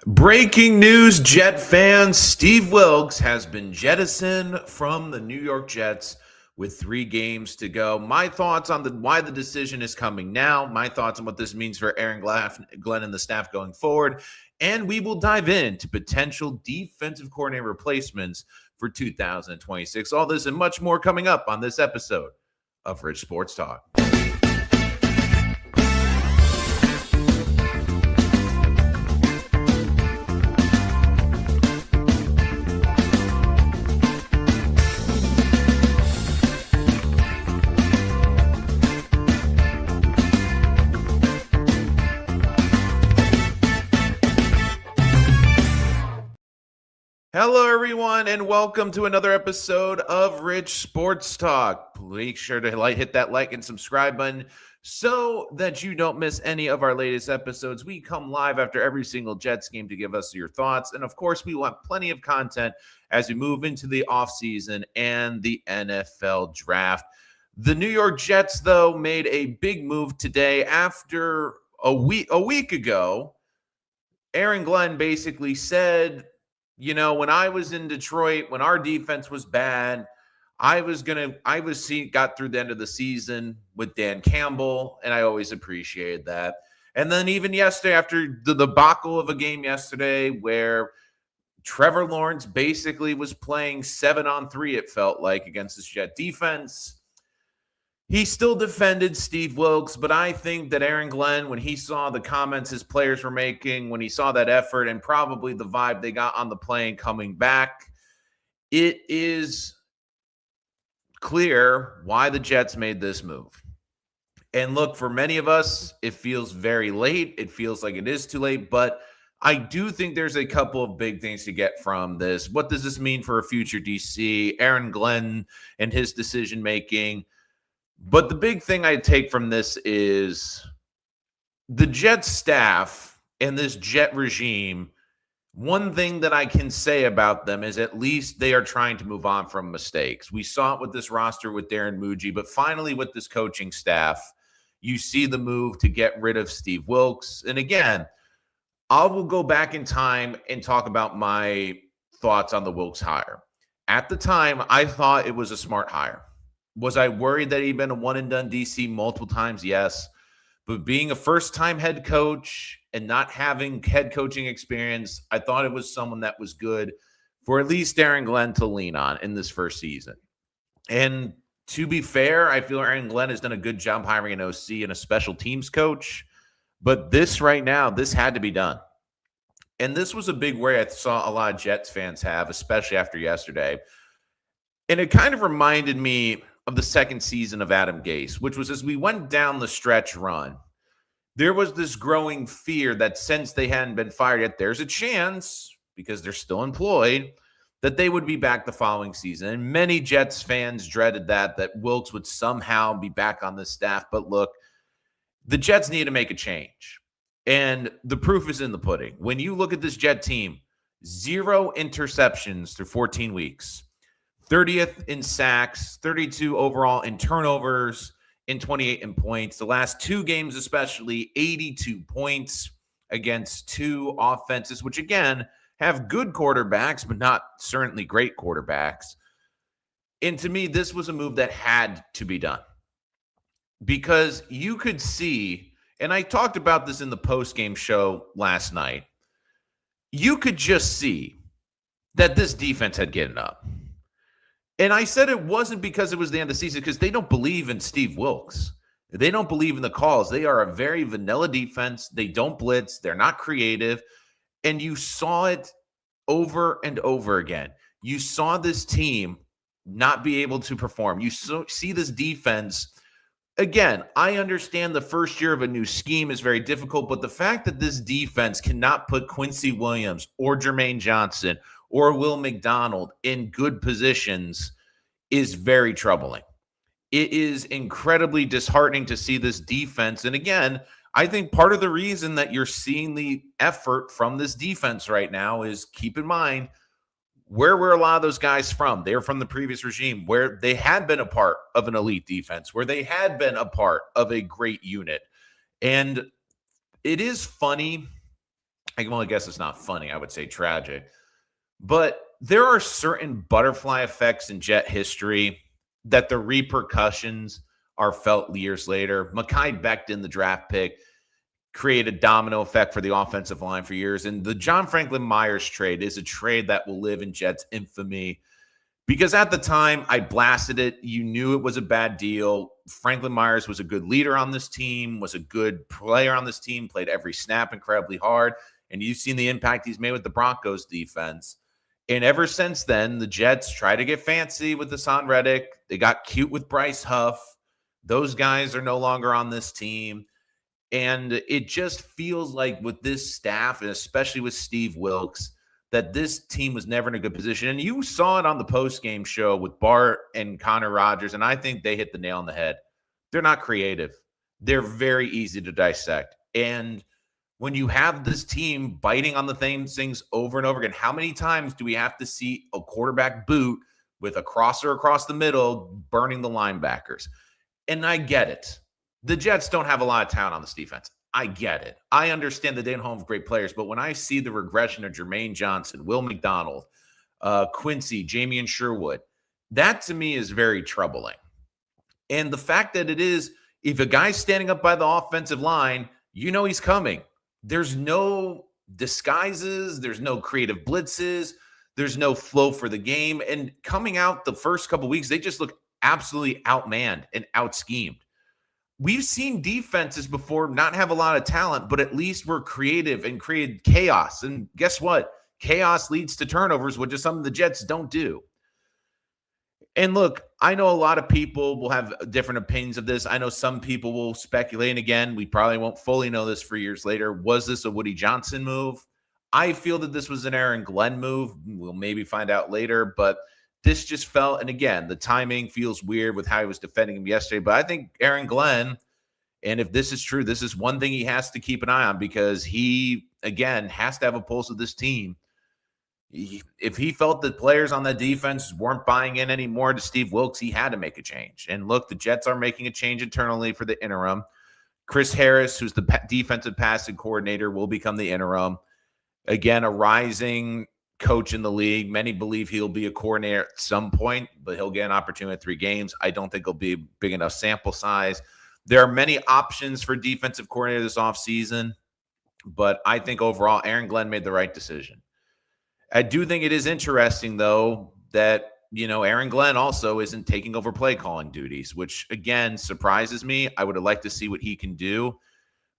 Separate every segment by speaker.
Speaker 1: Breaking news, Jet fans. Steve Wilks has been jettisoned from the New York Jets with 3 games to go. My thoughts on why the decision is coming now, my thoughts on what this means for Aaron Glenn and the staff going forward, and we will dive into potential defensive coordinator replacements for 2026. All this and much more coming up on this episode of Rich Sports Talk. Hello, everyone, and welcome to another episode of Rich Sports Talk. Make sure to hit that like and subscribe button so that you don't miss any of our latest episodes. We come live after every single Jets game to give us your thoughts. And, of course, we want plenty of content as we move into the offseason and the NFL draft. The New York Jets, though, made a big move today after a week ago. Aaron Glenn basically said, when I was in Detroit, when our defense was bad, got through the end of the season with Dan Campbell, and I always appreciated that. And then even yesterday, after the debacle of a game yesterday where Trevor Lawrence basically was playing 7-on-3, it felt like, against this Jet defense, he still defended Steve Wilks, but I think that Aaron Glenn, when he saw the comments his players were making, when he saw that effort and probably the vibe they got on the plane coming back, it is clear why the Jets made this move. And look, for many of us, it feels very late. It feels like it is too late, but I do think there's a couple of big things to get from this. What does this mean for a future DC? Aaron Glenn and his decision-making. But the big thing I take from this is the Jets staff and this Jet regime. One thing that I can say about them is at least they are trying to move on from mistakes. We saw it with this roster with Darren Muji, but finally with this coaching staff, you see the move to get rid of Steve Wilks. And again, I will go back in time and talk about my thoughts on the Wilks hire. At the time, I thought it was a smart hire. Was I worried that he'd been a one-and-done DC multiple times? Yes. But being a first-time head coach and not having head coaching experience, I thought it was someone that was good for at least Aaron Glenn to lean on in this first season. And to be fair, I feel Aaron Glenn has done a good job hiring an OC and a special teams coach. But this right now, this had to be done. And this was a big worry I saw a lot of Jets fans have, especially after yesterday. And it kind of reminded me of the second season of Adam Gase, which was as we went down the stretch run, there was this growing fear that since they hadn't been fired yet, there's a chance, because they're still employed, that they would be back the following season. And many Jets fans dreaded that Wilks would somehow be back on the staff. But look, the Jets need to make a change. And the proof is in the pudding. When you look at this Jet team, 0 interceptions through 14 weeks. 30th in sacks, 32 overall in turnovers, in 28 in points. The last 2 games especially, 82 points against 2 offenses, which again have good quarterbacks, but not certainly great quarterbacks. And to me, this was a move that had to be done. Because you could see, and I talked about this in the post-game show last night, you could just see that this defense had given up. And I said it wasn't because it was the end of the season, because they don't believe in Steve Wilks. They don't believe in the calls. They are a very vanilla defense. They don't blitz. They're not creative. And you saw it over and over again. You saw this team not be able to perform. You see this defense. Again, I understand the first year of a new scheme is very difficult, but the fact that this defense cannot put Quincy Williams or Jermaine Johnson or Will McDonald in good positions is very troubling. It is incredibly disheartening to see this defense. And again, I think part of the reason that you're seeing the effort from this defense right now is, keep in mind, where were a lot of those guys from? They were from the previous regime where they had been a part of an elite defense, where they had been a part of a great unit. And it is funny I guess it's not funny. I would say tragic. But there are certain butterfly effects in Jet history that the repercussions are felt years later. Mekhi Becton, the draft pick, created a domino effect for the offensive line for years. And the John Franklin Myers trade is a trade that will live in Jets infamy because at the time I blasted it. You knew it was a bad deal. Franklin Myers was a good leader on this team, was a good player on this team, played every snap incredibly hard. And you've seen the impact he's made with the Broncos defense. And ever since then, the Jets try to get fancy with Hassan Reddick. They got cute with Bryce Huff. Those guys are no longer on this team. And it just feels like with this staff, and especially with Steve Wilks, that this team was never in a good position. And you saw it on the post-game show with Bart and Connor Rogers, and I think they hit the nail on the head. They're not creative. They're very easy to dissect. And when you have this team biting on the same things over and over again, how many times do we have to see a quarterback boot with a crosser across the middle burning the linebackers? And I get it. The Jets don't have a lot of talent on this defense. I get it. I understand that they don't have great players, but when I see the regression of Jermaine Johnson, Will McDonald, Quincy, Jamian Sherwood, that to me is very troubling. And the fact that it is, if a guy's standing up by the offensive line, you know he's coming. There's no disguises. There's no creative blitzes. There's no flow for the game. And coming out the first couple weeks, they just look absolutely outmanned and out-schemed. We've seen defenses before not have a lot of talent, but at least were creative and created chaos. And guess what? Chaos leads to turnovers, which is something the Jets don't do. And look, I know a lot of people will have different opinions of this. I know some people will speculate. And again, we probably won't fully know this for years later. Was this a Woody Johnson move? I feel that this was an Aaron Glenn move. We'll maybe find out later, but this just felt, and again, the timing feels weird with how he was defending him yesterday, but I think Aaron Glenn, and if this is true, this is one thing he has to keep an eye on because he, again, has to have a pulse of this team. If he felt that players on the defense weren't buying in anymore to Steve Wilks, he had to make a change. And look, the Jets are making a change internally for the interim. Chris Harris, who's the defensive passing coordinator, will become the interim. Again, a rising coach in the league. Many believe he'll be a coordinator at some point, but he'll get an opportunity at 3 games. I don't think it'll be a big enough sample size. There are many options for defensive coordinator this offseason, but I think overall Aaron Glenn made the right decision. I do think it is interesting, though, that, Aaron Glenn also isn't taking over play calling duties, which, again, surprises me. I would have liked to see what he can do.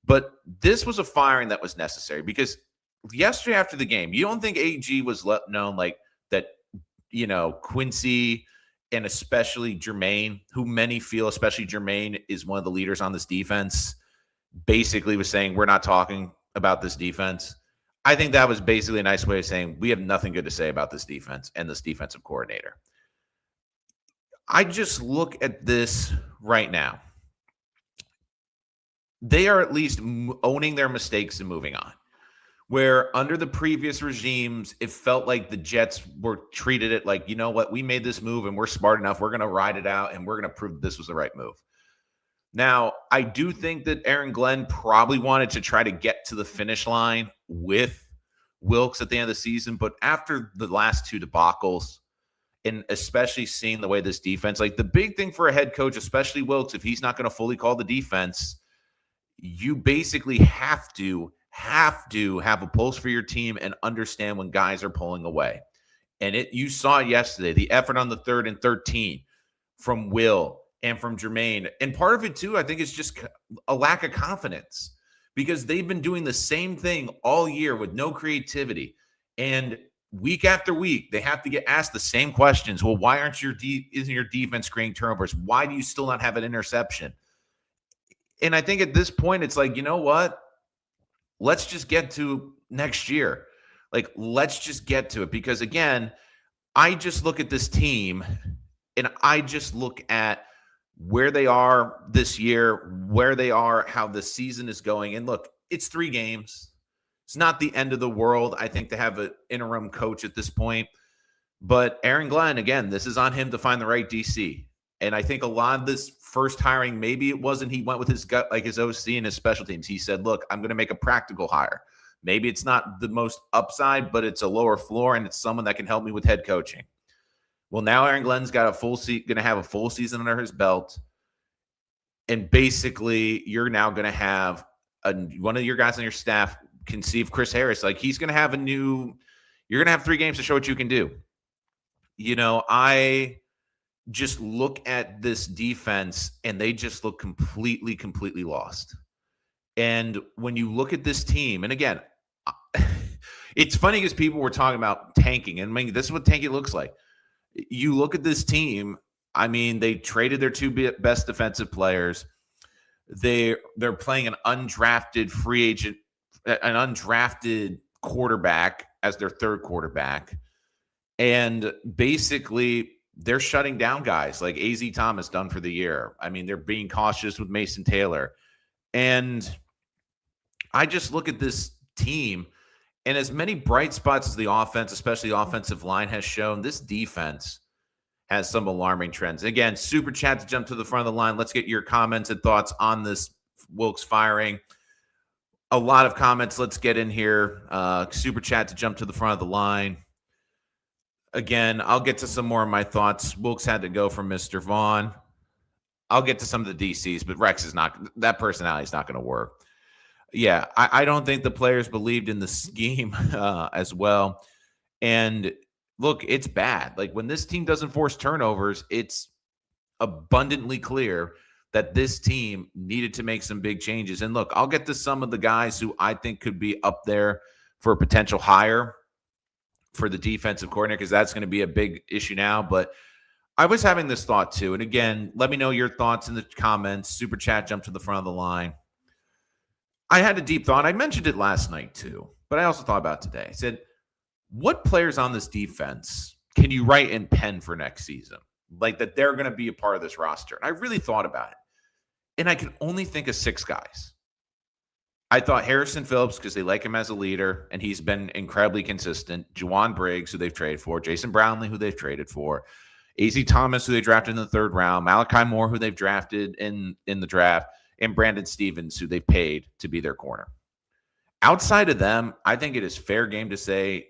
Speaker 1: But this was a firing that was necessary because yesterday after the game, you don't think AG was known like that, Quincy and especially Jermaine, who many feel, especially Jermaine, is one of the leaders on this defense, basically was saying, we're not talking about this defense. I think that was basically a nice way of saying we have nothing good to say about this defense and this defensive coordinator. I just look at this right now. They are at least owning their mistakes and moving on. Where under the previous regimes, it felt like the Jets were treated it like, you know what, we made this move and we're smart enough. We're going to ride it out and we're going to prove this was the right move. Now, I do think that Aaron Glenn probably wanted to try to get to the finish line with Wilks at the end of the season. But after the last 2 debacles, and especially seeing the way this defense, like the big thing for a head coach, especially Wilks, if he's not going to fully call the defense, you basically have to have a pulse for your team and understand when guys are pulling away. And you saw it yesterday, the effort on the 3rd and 13 from Will and from Jermaine. And part of it too, I think, is just a lack of confidence because they've been doing the same thing all year with no creativity. And week after week, they have to get asked the same questions. Well, why isn't your defense creating turnovers? Why do you still not have an interception? And I think at this point, it's like, you know what? Let's just get to next year. Like, let's just get to it. Because, again, I just look at this team, and I just look at where they are this year, where they are, how the season is going. And, look, it's 3 games. It's not the end of the world, I think, to have an interim coach at this point. But Aaron Glenn, again, this is on him to find the right DC. And I think a lot of this first hiring, maybe it wasn't he went with his gut like his OC and his special teams. He said, look, I'm going to make a practical hire. Maybe it's not the most upside, but it's a lower floor, and it's someone that can help me with head coaching. Well, now Aaron Glenn's got going to have a full season under his belt. And basically, you're now going to have one of your guys on your staff can see if Chris Harris, like he's going to have you're going to have 3 games to show what you can do. I just look at this defense and they just look completely lost. And when you look at this team, and again, it's funny because people were talking about tanking, and I mean, this is what tanking looks like. You look at this team, I mean, they traded their 2 best defensive players. They're playing an undrafted free agent, an undrafted quarterback as their 3rd quarterback. And basically, they're shutting down guys like A.Z. Thomas done for the year. I mean, they're being cautious with Mason Taylor. And I just look at this team, and as many bright spots as the offense, especially the offensive line, has shown, this defense has some alarming trends. Again, super chat to jump to the front of the line. Let's get your comments and thoughts on this Wilks firing. A lot of comments. Let's get in here. Super chat to jump to the front of the line. Again, I'll get to some more of my thoughts. Wilks had to go from Mr. Vaughn. I'll get to some of the DCs, but Rex is not, that personality is not going to work. Yeah, I don't think the players believed in the scheme as well. And look, it's bad. Like when this team doesn't force turnovers, it's abundantly clear that this team needed to make some big changes. And look, I'll get to some of the guys who I think could be up there for a potential hire for the defensive coordinator, because that's going to be a big issue now. But I was having this thought too. And again, let me know your thoughts in the comments. Super chat, jump to the front of the line. I had a deep thought. I mentioned it last night too, but I also thought about it today. I said, what players on this defense can you write in pen for next season? Like that they're going to be a part of this roster. And I really thought about it. And I can only think of 6 guys. I thought Harrison Phillips, because they like him as a leader, and he's been incredibly consistent. Juwan Briggs, who they've traded for. Jason Brownlee, who they've traded for. A.Z. Thomas, who they drafted in the 3rd round. Malachi Moore, who they've drafted in the draft. And Brandon Stevens, who they've paid to be their corner. Outside of them, I think it is fair game to say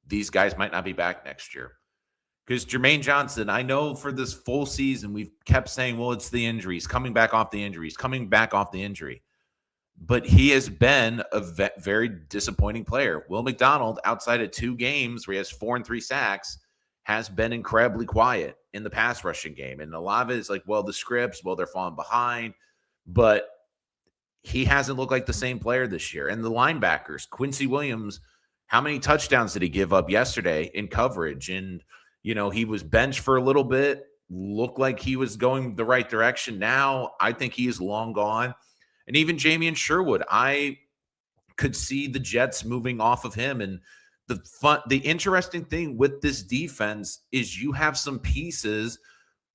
Speaker 1: these guys might not be back next year. Because Jermaine Johnson, I know for this full season, we've kept saying, well, it's the injuries, coming back off the injury. But he has been a very disappointing player. Will McDonald, outside of 2 games where he has 4 and 3 sacks, has been incredibly quiet in the pass rushing game. And a lot of it is like, well, the scripts, well, they're falling behind. But he hasn't looked like the same player this year. And the linebackers, Quincy Williams, how many touchdowns did he give up yesterday in coverage? And, he was benched for a little bit, looked like he was going the right direction. Now, I think he is long gone. And even Jamian Sherwood, I could see the Jets moving off of him. And the interesting thing with this defense is you have some pieces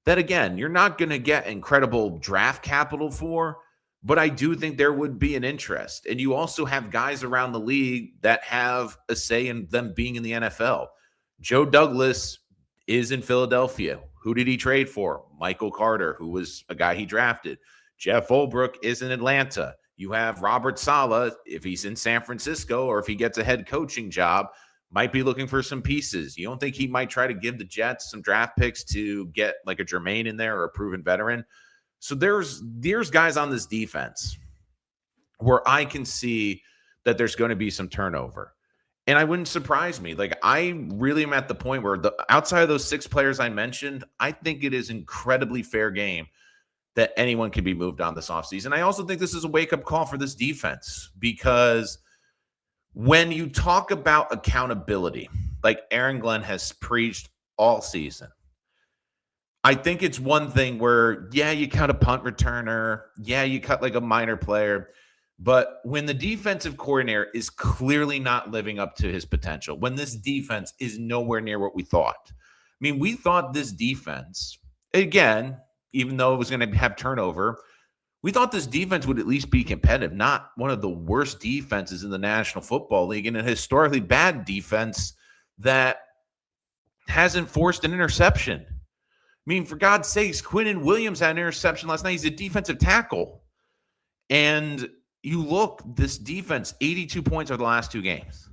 Speaker 1: that, again, you're not going to get incredible draft capital for, but I do think there would be an interest. And you also have guys around the league that have a say in them being in the NFL. Joe Douglas is in Philadelphia. Who did he trade for? Michael Carter, who was a guy he drafted. Jeff Olbrook is in Atlanta. You have Robert Saleh, if he's in San Francisco or if he gets a head coaching job, might be looking for some pieces. You don't think he might try to give the Jets some draft picks to get like a Jermaine in there or a proven veteran? So there's guys on this defense where I can see that there's going to be some turnover. And I wouldn't surprise me. Like, I really am at the point where outside of those 6 players I mentioned, I think it is incredibly fair game that anyone can be moved on this offseason. I also think this is a wake-up call for this defense, because when you talk about accountability, like Aaron Glenn has preached all season, I think it's one thing where, yeah, you cut a punt returner, yeah, you cut like a minor player, but when the defensive coordinator is clearly not living up to his potential, when this defense is nowhere near what we thought. I mean, we thought this defense, again, even though it was going to have turnover, we thought this defense would at least be competitive, not one of the worst defenses in the National Football League, and a historically bad defense that hasn't forced an interception. I mean, for God's sakes, Quinnen Williams had an interception last night. He's a defensive tackle. And you look, this defense, 82 points over the last 2 games.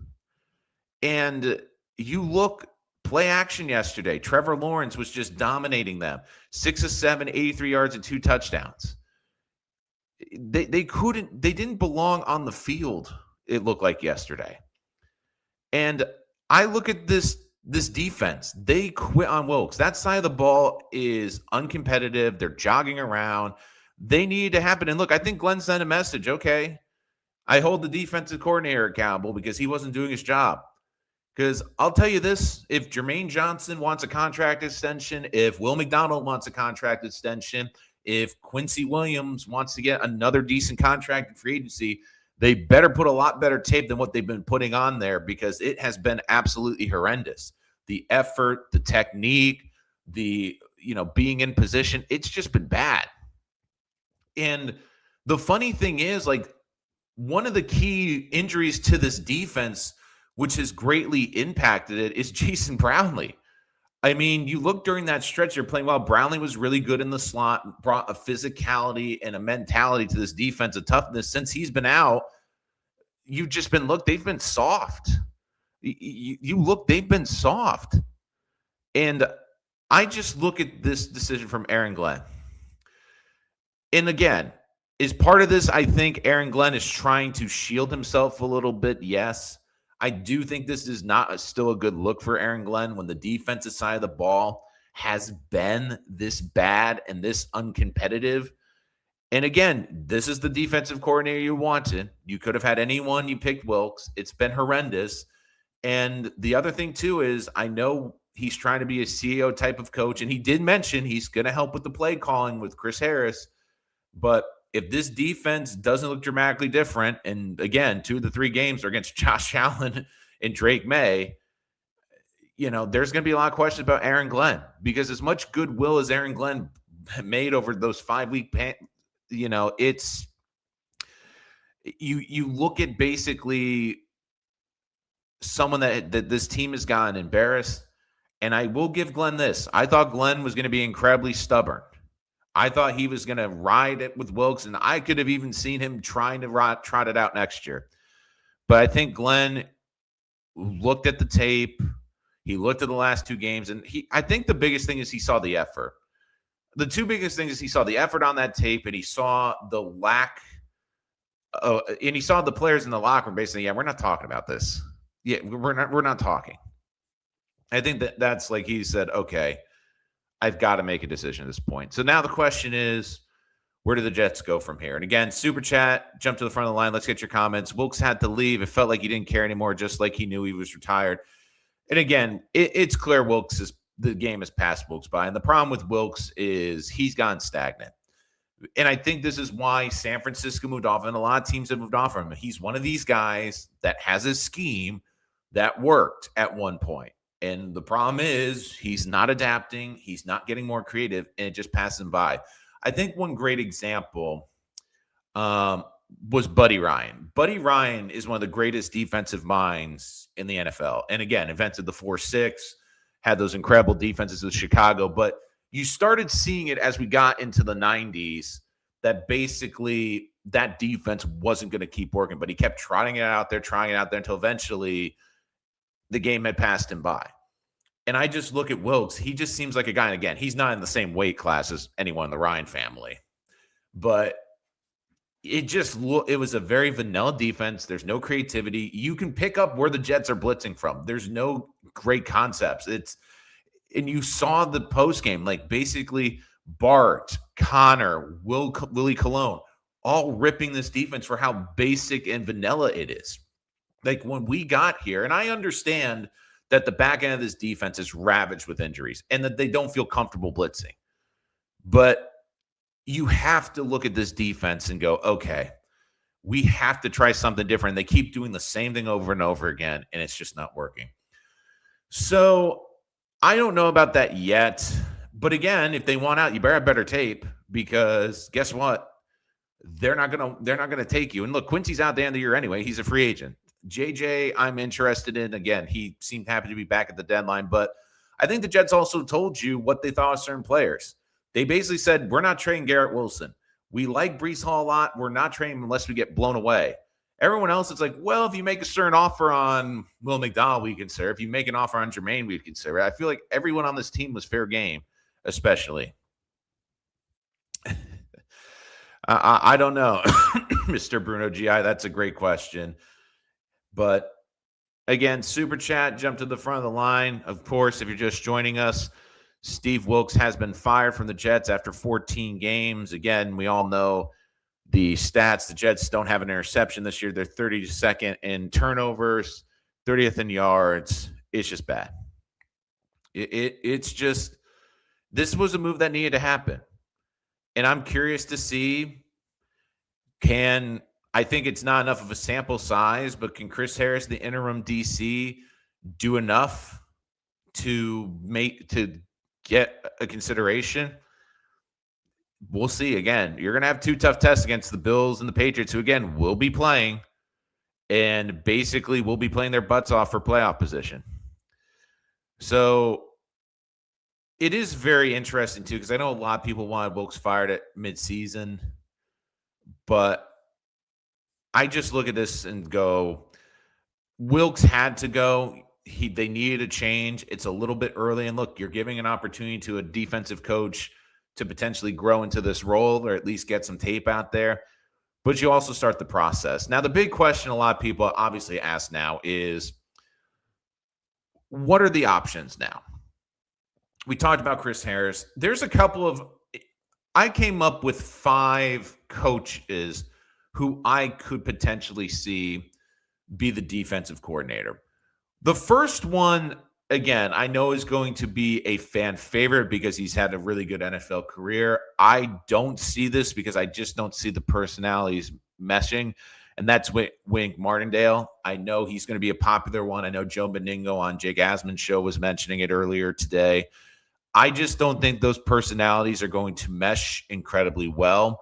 Speaker 1: And you look, play action yesterday. Trevor Lawrence was just dominating them. 6 of 7, 83 yards and 2 touchdowns. They didn't belong on the field, it looked like yesterday. And I look at this defense. They quit on Wilks. That side of the ball is uncompetitive. They're jogging around. They need to happen. And look, I think Glenn sent a message. Okay, I hold the defensive coordinator accountable because he wasn't doing his job. Because I'll tell you this, if Jermaine Johnson wants a contract extension, if Will McDonald wants a contract extension, if Quincy Williams wants to get another decent contract in free agency, they better put a lot better tape than what they've been putting on there, because it has been absolutely horrendous. The effort, the technique, the being in position, it's just been bad. And the funny thing is, like, one of the key injuries to this defense, which has greatly impacted it, is Jason Brownlee. I mean, you look during that stretch, you're playing well. Brownlee was really good in the slot, brought a physicality and a mentality to this defense, a toughness. Since he's been out, you've just been, look, they've been soft. You look, they've been soft. And I just look at this decision from Aaron Glenn. And again, is part of this, I think Aaron Glenn is trying to shield himself a little bit. Yes. I do think this is not still a good look for Aaron Glenn when the defensive side of the ball has been this bad and this uncompetitive. And again, this is the defensive coordinator you wanted. You could have had anyone. You picked Wilks. It's been horrendous. And the other thing, too, is I know he's trying to be a CEO type of coach, and he did mention he's going to help with the play calling with Chris Harris. But if this defense doesn't look dramatically different, and again, 2 of the 3 games are against Josh Allen and Drake May, there's going to be a lot of questions about Aaron Glenn, because as much goodwill as Aaron Glenn made over those 5-week, it's you look at basically someone that this team has gotten embarrassed. And I will give Glenn this. I thought Glenn was going to be incredibly stubborn. I thought he was going to ride it with Wilks, and I could have even seen him trying to trot it out next year. But I think Glenn looked at the tape. He looked at the last 2 games, and I think the biggest thing is he saw the effort. The 2 biggest things is he saw the effort on that tape, and he saw the lack and he saw the players in the locker room basically, yeah, we're not talking about this. Yeah, we're not talking. I think that's like he said, okay, I've got to make a decision at this point. So now the question is, where do the Jets go from here? And again, Super Chat, jump to the front of the line. Let's get your comments. Wilks had to leave. It felt like he didn't care anymore, just like he knew he was retired. And again, it's clear the game has passed Wilks by. And the problem with Wilks is he's gone stagnant. And I think this is why San Francisco moved off, and a lot of teams have moved off from him. He's one of these guys that has a scheme that worked at one point. And the problem is he's not adapting. He's not getting more creative, and it just passes him by. I think one great example was Buddy Ryan. Buddy Ryan is one of the greatest defensive minds in the NFL. And again, invented the 4-6, had those incredible defenses with Chicago. But you started seeing it as we got into the 90s that basically that defense wasn't going to keep working. But he kept trying it out there until eventually the game had passed him by. And I just look at Wilks. He just seems like a guy. And again, he's not in the same weight class as anyone in the Ryan family. But it was a very vanilla defense. There's no creativity. You can pick up where the Jets are blitzing from. There's no great concepts. And you saw the post game, like basically Bart, Connor, Willie Colon, all ripping this defense for how basic and vanilla it is. Like when we got here, and I understand that the back end of this defense is ravaged with injuries and that they don't feel comfortable blitzing. But you have to look at this defense and go, okay, we have to try something different. They keep doing the same thing over and over again, and it's just not working. So I don't know about that yet. But again, if they want out, you better have better tape, because guess what? They're not gonna take you. And look, Quincy's out at the end of the year anyway. He's a free agent. JJ, I'm interested in. Again, he seemed happy to be back at the deadline. But I think the Jets also told you what they thought of certain players. They basically said, we're not trading Garrett Wilson. We like Brees Hall a lot. We're not trading him unless we get blown away. Everyone else is like, well, if you make a certain offer on Will McDonald, we consider. If you make an offer on Jermaine, we'd consider. I feel like everyone on this team was fair game, especially. I don't know, Mr. Bruno GI. That's a great question. But again, Super Chat, jump to the front of the line. Of course, if you're just joining us, Steve Wilks has been fired from the Jets after 14 games. Again, we all know the stats. The Jets don't have an interception this year. They're 32nd in turnovers, 30th in yards. It's just bad. It's just, this was a move that needed to happen. And I'm curious to see, I think it's not enough of a sample size, but can Chris Harris, the interim DC, do enough to get a consideration? We'll see. Again, you're going to have two tough tests against the Bills and the Patriots, who, again, will be playing and basically will be playing their butts off for playoff position. So it is very interesting, too, because I know a lot of people wanted Wilks fired at midseason, but I just look at this and go, Wilks had to go. They needed a change. It's a little bit early. And look, you're giving an opportunity to a defensive coach to potentially grow into this role or at least get some tape out there. But you also start the process. Now, the big question a lot of people obviously ask now is, what are the options now? We talked about Chris Harris. There's a couple of, I came up with 5 coaches who I could potentially see be the defensive coordinator. The first one, again, I know is going to be a fan favorite because he's had a really good NFL career. I don't see this because I just don't see the personalities meshing, and that's Wink Martindale. I know he's going to be a popular one. I know Joe Beningo on Jake Asman's show was mentioning it earlier today. I just don't think those personalities are going to mesh incredibly well.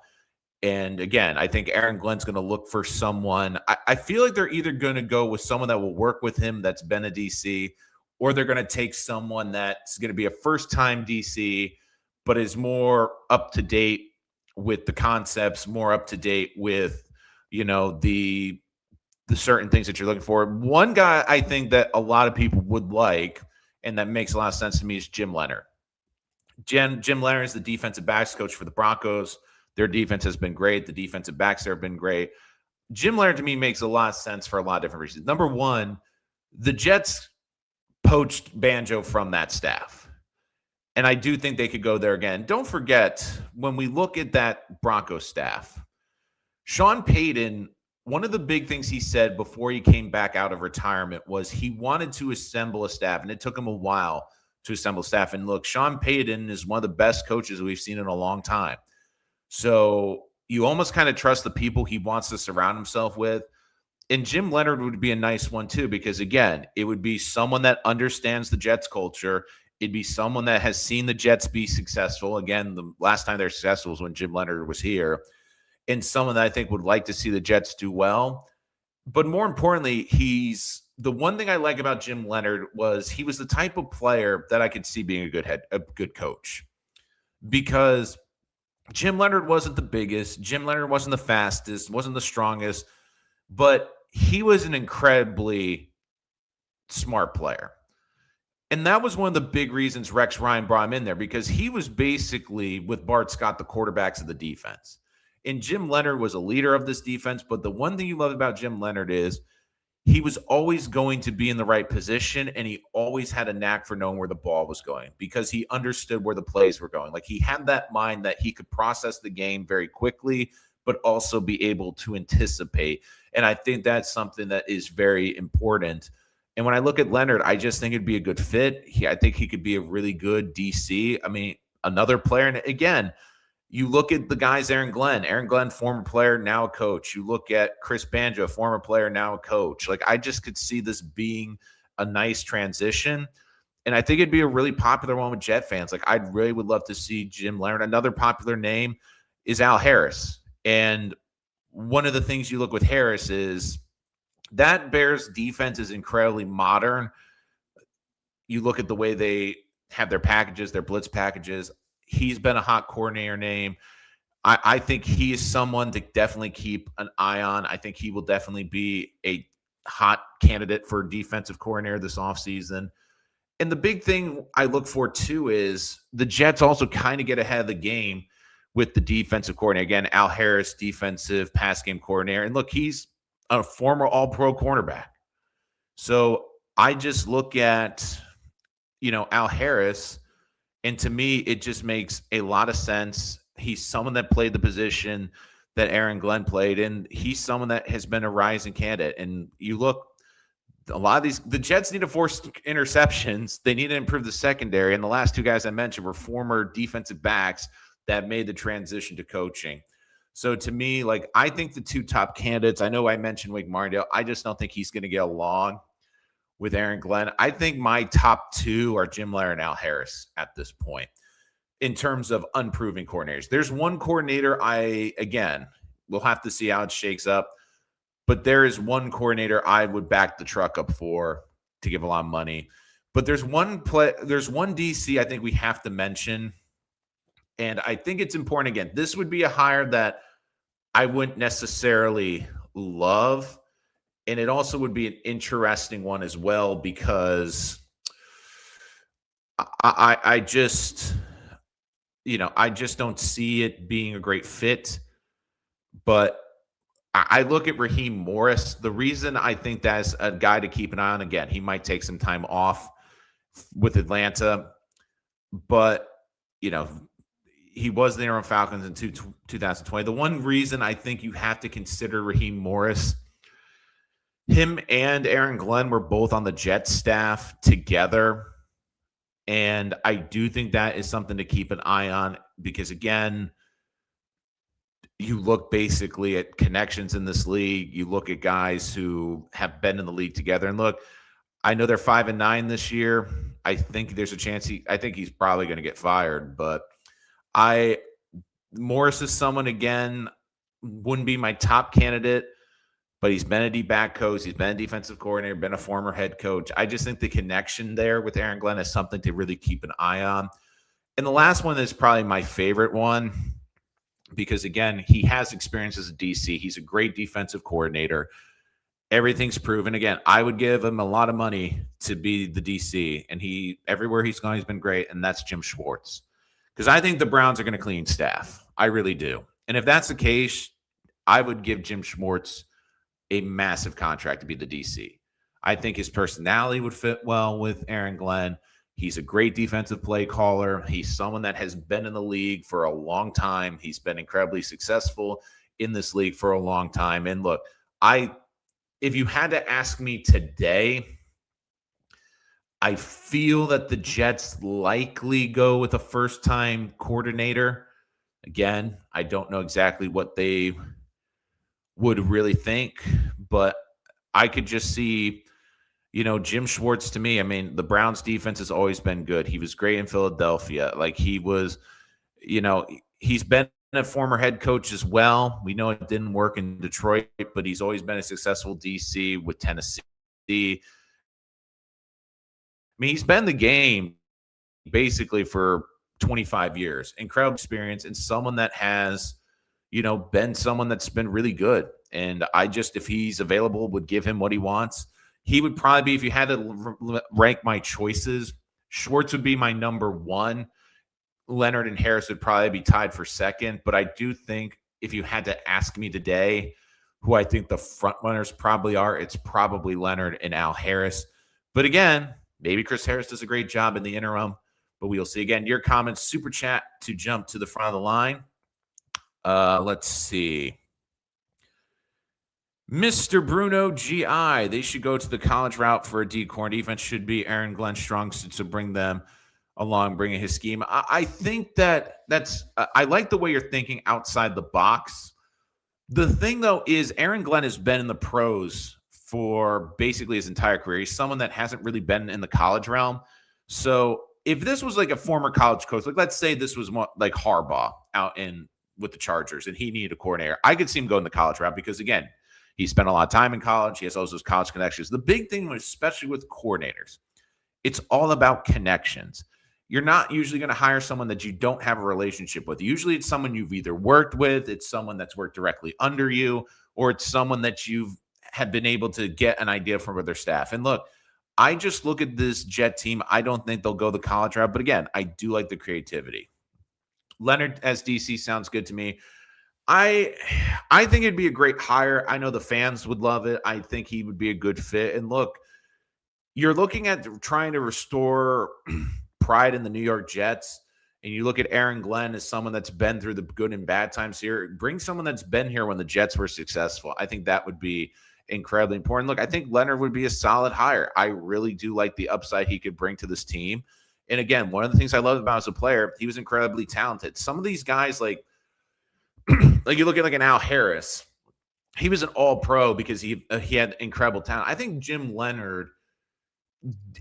Speaker 1: And again, I think Aaron Glenn's going to look for someone. I feel like they're either going to go with someone that will work with him that's been a DC, or they're going to take someone that's going to be a first-time DC, but is more up-to-date with the concepts, more up-to-date with, the certain things that you're looking for. One guy I think that a lot of people would like, and that makes a lot of sense to me, is Jim Leonhard. Jim Leonhard is the defensive backs coach for the Broncos. Their defense has been great. The defensive backs there have been great. Jim Leonhard, to me, makes a lot of sense for a lot of different reasons. Number one, the Jets poached Banjo from that staff. And I do think they could go there again. Don't forget, when we look at that Broncos staff, Sean Payton, one of the big things he said before he came back out of retirement was he wanted to assemble a staff, and it took him a while to assemble staff. And look, Sean Payton is one of the best coaches we've seen in a long time. So you almost kind of trust the people he wants to surround himself with. And Jim Leonhard would be a nice one too, because again, it would be someone that understands the Jets culture. It'd be someone that has seen the Jets be successful. Again, the last time they're successful was when Jim Leonhard was here. And someone that I think would like to see the Jets do well. But more importantly, the one thing I like about Jim Leonhard was he was the type of player that I could see being a good coach. Because Jim Leonhard wasn't the biggest. Jim Leonhard wasn't the fastest, wasn't the strongest, but he was an incredibly smart player. And that was one of the big reasons Rex Ryan brought him in there, because he was basically, with Bart Scott, the quarterbacks of the defense. And Jim Leonhard was a leader of this defense, but the one thing you love about Jim Leonhard is he was always going to be in the right position, and he always had a knack for knowing where the ball was going because he understood where the plays were going. Like, he had that mind that he could process the game very quickly, but also be able to anticipate. And I think that's something that is very important. And when I look at Leonhard, I just think it'd be a good fit. I think he could be a really good DC. I mean, another player. And again, you look at the guys, Aaron Glenn, former player, now a coach. You look at Chris Banjo, former player, now a coach. Like, I just could see this being a nice transition. And I think it'd be a really popular one with Jet fans. Like, I really would love to see Jim Leonhard. Another popular name is Al Harris. And one of the things you look with Harris is that Bears defense is incredibly modern. You look at the way they have their packages, their blitz packages. He's been a hot coordinator name. I think he is someone to definitely keep an eye on. I think he will definitely be a hot candidate for defensive coordinator this offseason. And the big thing I look for too is the Jets also kind of get ahead of the game with the defensive coordinator. Again, Al Harris, defensive pass game coordinator. And look, he's a former all-pro cornerback. So I just look at, Al Harris, and to me, it just makes a lot of sense. He's someone that played the position that Aaron Glenn played, and he's someone that has been a rising candidate. And you look, a lot of the Jets need to force interceptions. They need to improve the secondary. And the last two guys I mentioned were former defensive backs that made the transition to coaching. So to me, I think the two top candidates, I know I mentioned Wake Martindale. I just don't think he's going to get along with Aaron Glenn. I think my top two are Jim Lair and Al Harris at this point in terms of unproven coordinators. There's one coordinator we'll have to see how it shakes up. But there is one coordinator I would back the truck up for to give a lot of money. But there's one DC I think we have to mention. And I think it's important. Again, this would be a hire that I wouldn't necessarily love. And it also would be an interesting one as well, because I just don't see it being a great fit. But I look at Raheem Morris. The reason I think that's a guy to keep an eye on, again, he might take some time off with Atlanta, but, he was there on Falcons in 2020. The one reason I think you have to consider Raheem Morris, him and Aaron Glenn were both on the Jets staff together. And I do think that is something to keep an eye on because, again, you look basically at connections in this league. You look at guys who have been in the league together. And look, I know they're 5-9 this year. I think there's a chance I think he's probably going to get fired. But Morris is someone, again, wouldn't be my top candidate, but he's been a D-back coach. He's been a defensive coordinator, been a former head coach. I just think the connection there with Aaron Glenn is something to really keep an eye on. And the last one is probably my favorite one because, again, he has experience as a DC. He's a great defensive coordinator. Everything's proven. Again, I would give him a lot of money to be the DC, and everywhere he's gone, he's been great, and that's Jim Schwartz. Because I think the Browns are going to clean staff. I really do. And if that's the case, I would give Jim Schwartz a massive contract to be the DC. I think his personality would fit well with Aaron Glenn. He's a great defensive play caller. He's someone that has been in the league for a long time. He's been incredibly successful in this league for a long time. And look, if you had to ask me today, I feel that the Jets likely go with a first-time coordinator. Again, I don't know exactly what they would really think, but I could just see, Jim Schwartz to me. I mean, the Browns defense has always been good. He was great in Philadelphia. He was, he's been a former head coach as well. We know it didn't work in Detroit, but he's always been a successful DC with Tennessee. I mean, he's been in the game basically for 25 years. Incredible experience and someone that has, been someone that's been really good. And if he's available, would give him what he wants. He would probably be, if you had to rank my choices, Schwartz would be my number one. Leonard and Harris would probably be tied for second. But I do think if you had to ask me today who I think the front runners probably are, it's probably Leonard and Al Harris. But again, maybe Chris Harris does a great job in the interim, but we'll see. Again, your comments, super chat to jump to the front of the line. Let's see. Mr. Bruno GI, they should go to the college route for a D-corner. Defense should be Aaron Glenn's strong suit, so bring them along, bringing his scheme. I think that's I like the way you're thinking outside the box. The thing, though, is Aaron Glenn has been in the pros for basically his entire career. He's someone that hasn't really been in the college realm. So if this was like a former college coach, let's say this was more like Harbaugh out with the Chargers and he needed a coordinator, I could see him going the college route because, again, he spent a lot of time in college. He has all those college connections. The big thing, especially with coordinators, it's all about connections. you're not usually going to hire someone that you don't have a relationship with. Usually it's someone you've either worked with, it's someone that's worked directly under you, or it's someone that you've had been able to get an idea from other staff. And look, I just look at this Jet team. I don't think they'll go the college route, but again, I do like the creativity. Leonard as DC sounds good to me. I think it'd be a great hire. I know the fans would love it. I think he would be a good fit. And look, you're looking at trying to restore pride in the New York Jets, and you look at Aaron Glenn as someone that's been through the good and bad times here. Bring someone that's been here when the Jets were successful. I think that would be incredibly important. Look, I think Leonard would be a solid hire. I really do like the upside he could bring to this team. And again, one of the things I love about him as a player, he was incredibly talented. Some of these guys, like you look at like an Al Harris, he was an all-pro because he had incredible talent. I think Jim Leonard,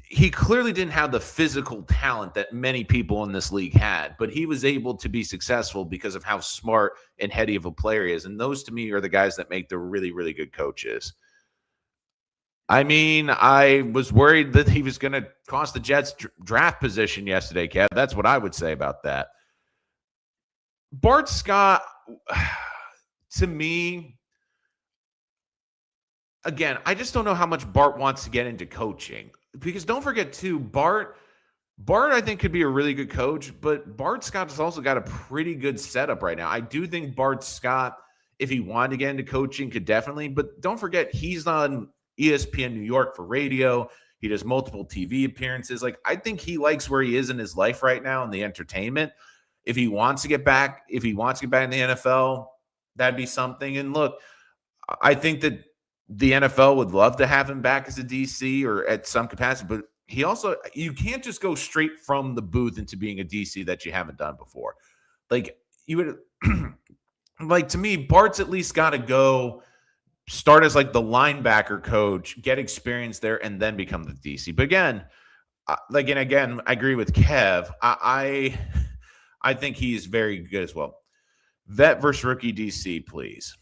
Speaker 1: he clearly didn't have the physical talent that many people in this league had, but he was able to be successful because of how smart and heady of a player he is. And those, to me, are the guys that make the really, really good coaches. I mean, I was worried that he was going to cost the Jets draft position yesterday, Kev. That's what I would say about that. Bart Scott, to me, again, I just don't know how much Bart wants to get into coaching. Because don't forget, too, Bart, I think, could be a really good coach, but Bart Scott has also got a pretty good setup right now. I do think Bart Scott, if he wanted to get into coaching, could definitely. But don't forget, he's on ESPN New York for radio. He does multiple TV appearances. Like, I think he likes where he is in his life right now in the entertainment. If he wants to get back in the NFL, that'd be something. And look, I think that the NFL would love to have him back as a DC or at some capacity, but you can't just go straight from the booth into being a DC that you haven't done before. Like, you would, like, to me, Bart's at least got to go start as like the linebacker coach, get experience there, and then become the DC. But again, I agree with Kev. I think he's very good as well. Vet versus rookie DC, please.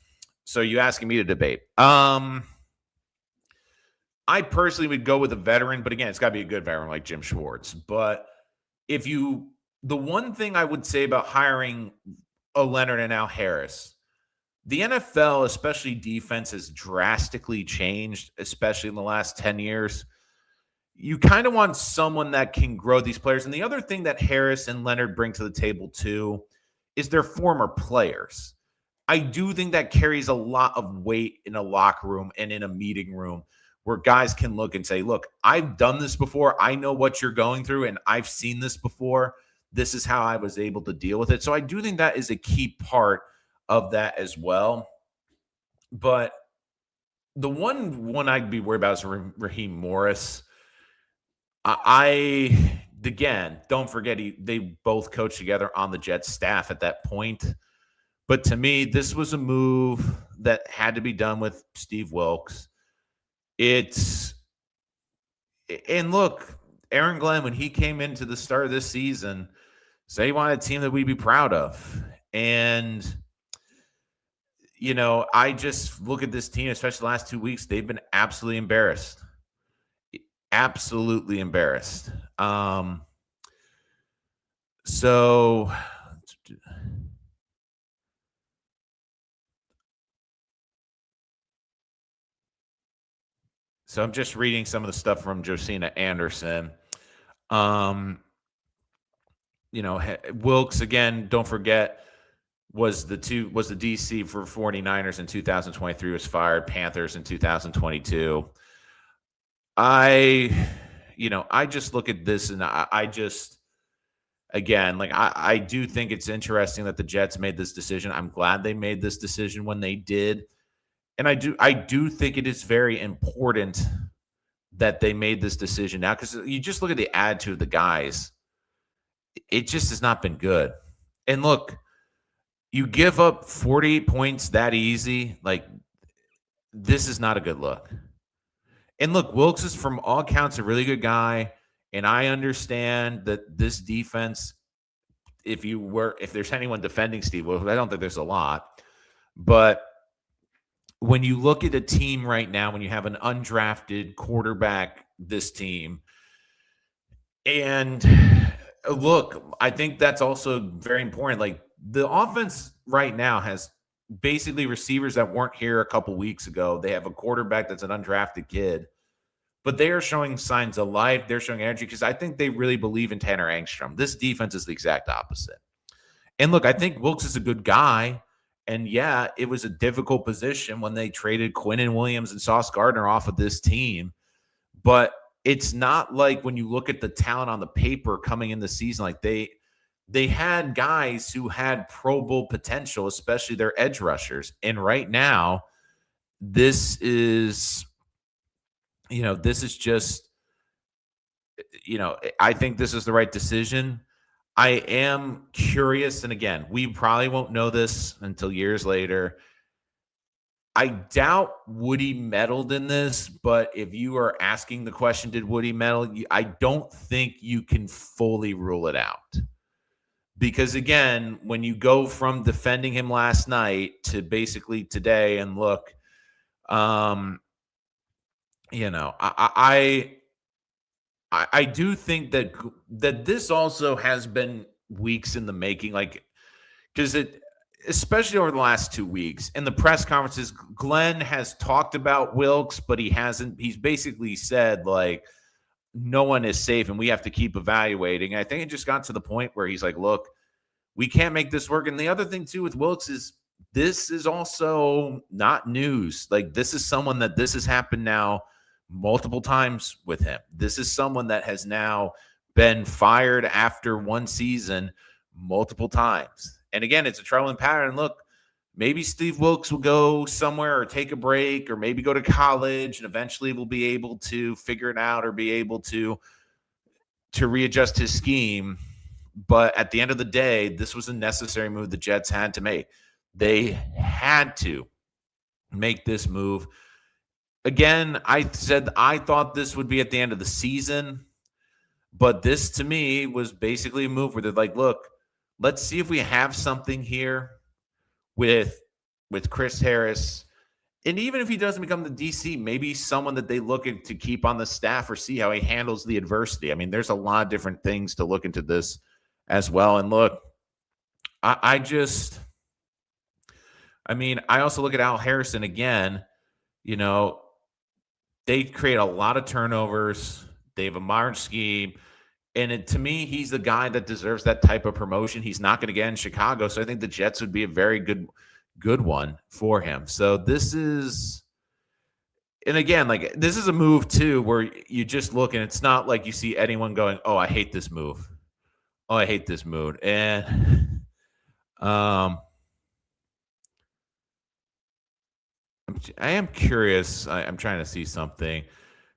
Speaker 1: So you asking me to debate. I personally would go with a veteran, but again, it's got to be a good veteran like Jim Schwartz. But the one thing I would say about hiring a Leonard and Al Harris, the NFL, especially defense, has drastically changed, especially in the last 10 years. You kind of want someone that can grow these players. And the other thing that Harris and Leonard bring to the table, too, is they're former players. I do think that carries a lot of weight in a locker room and in a meeting room where guys can look and say, look, I've done this before. I know what you're going through, and I've seen this before. This is how I was able to deal with it. So I do think that is a key part of that as well. But the one I'd be worried about is Raheem Morris. Again, don't forget, they both coached together on the Jets staff at that point. But to me, this was a move that had to be done with Steve Wilks. And look, Aaron Glenn, when he came into the start of this season, said he wanted a team that we'd be proud of. And, I just look at this team, especially the last 2 weeks, they've been absolutely embarrassed. Absolutely embarrassed. So I'm just reading some of the stuff from Josina Anderson. Wilks, again, don't forget, was the DC for 49ers in 2023, was fired, Panthers in 2022. I just look at this and I do think it's interesting that the Jets made this decision. I'm glad they made this decision when they did. And I do think it is very important that they made this decision now, because you just look at the attitude of the guys. It just has not been good. And look, you give up 48 points that easy. Like, this is not a good look. And look, Wilks is, from all accounts, a really good guy. And I understand that this defense, if there's anyone defending Steve Wilks, I don't think there's a lot. But when you look at a team right now, when you have an undrafted quarterback, this team, and Look, I think that's also very important. Like the offense right now has basically receivers that weren't here a couple weeks ago. They have a quarterback that's an undrafted kid, but they are showing signs of life. They're showing energy because I think they really believe in Tanner Angstrom. This defense is the exact opposite. And look, I think Wilks is a good guy. And yeah, it was a difficult position when they traded Quinnen Williams and Sauce Gardner off of this team. But it's not like when you look at the talent on the paper coming in the season, like they had guys who had Pro Bowl potential, especially their edge rushers. And right now, this is, this is just, I think this is the right decision. I am curious, and again, we probably won't know this until years later. I doubt Woody meddled in this, but if you are asking the question, did Woody meddle? I don't think you can fully rule it out. Because again, when you go from defending him last night to basically today, and look, I do think that this also has been weeks in the making, like because especially over the last 2 weeks in the press conferences, Glenn has talked about Wilks, but he hasn't. He's basically said like no one is safe, and we have to keep evaluating. I think it just got to the point where he's like, look, we can't make this work. And the other thing too with Wilks is this is also not news. Like this is someone that this has happened now multiple times with him. This is someone that has now been fired after one season multiple times. And again, it's a troubling pattern. Look, maybe Steve Wilks will go somewhere or take a break or maybe go to college and eventually will be able to figure it out or be able to readjust his scheme. But at the end of the day, this was a necessary move the Jets had to make. They had to make this move. Again, I said I thought this would be at the end of the season, but this to me was basically a move where they're like, look, let's see if we have something here with Chris Harris. And even if he doesn't become the DC, maybe someone that they look at to keep on the staff or see how he handles the adversity. I mean, there's a lot of different things to look into this as well. And look, I also look at Al Harrison again. They create a lot of turnovers. They have a modern scheme. And to me, he's the guy that deserves that type of promotion. He's not going to get in Chicago. So I think the Jets would be a very good one for him. So this is, and again, like this is a move too, where you just look and it's not like you see anyone going, oh, I hate this move. Oh, I hate this move. And I am curious. I'm trying to see something.